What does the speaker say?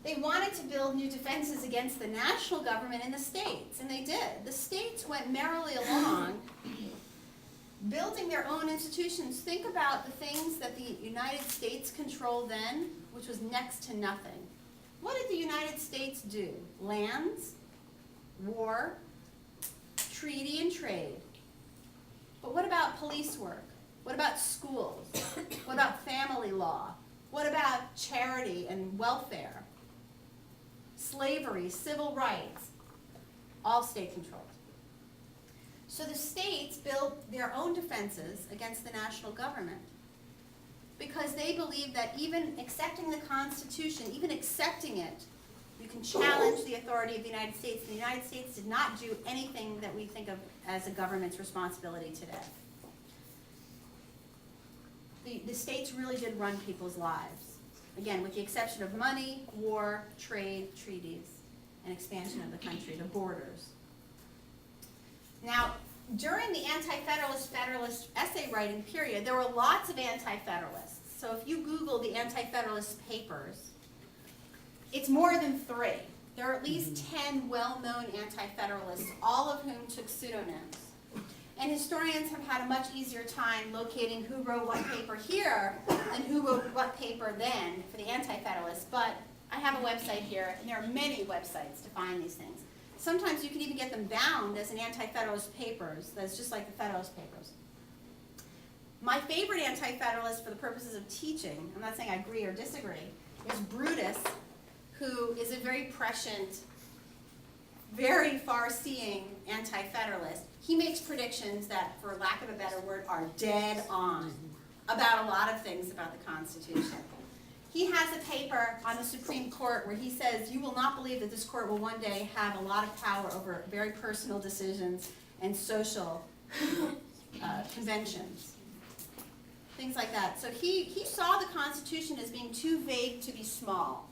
They wanted to build new defenses against the national government and the states, and they did. The states went merrily along, building their own institutions. Think about the things that the United States controlled then, which was next to nothing. What did the United States do? Lands, war, treaty and trade. But what about police work? What about schools? What about family law? What about charity and welfare? Slavery, civil rights, all state controlled. So the states built their own defenses against the national government because they believed that even accepting the Constitution, even accepting it, you can challenge the authority of the United States. And the United States did not do anything that we think of as a government's responsibility today. The states really did run people's lives. Again, with the exception of money, war, trade, treaties, and expansion of the country, the borders. Now, during the anti-federalist, federalist essay writing period, there were lots of anti-federalists. So if you Google the anti-federalist papers, it's more than 3. There are at least 10 well-known anti-federalists, all of whom took pseudonyms. And historians have had a much easier time locating who wrote what paper here than who wrote what paper then for the anti-federalists. But I have a website here, and there are many websites to find these things. Sometimes you can even get them bound as an anti-federalist papers. That's just like the Federalist Papers. My favorite anti-federalist for the purposes of teaching, I'm not saying I agree or disagree, is Brutus, who is a very prescient, very far-seeing anti-federalist. He makes predictions that, for lack of a better word, are dead on about a lot of things about the Constitution. He has a paper on the Supreme Court where he says, you will not believe that this court will one day have a lot of power over very personal decisions and social conventions. Things like that. So he saw the Constitution as being too vague to be small.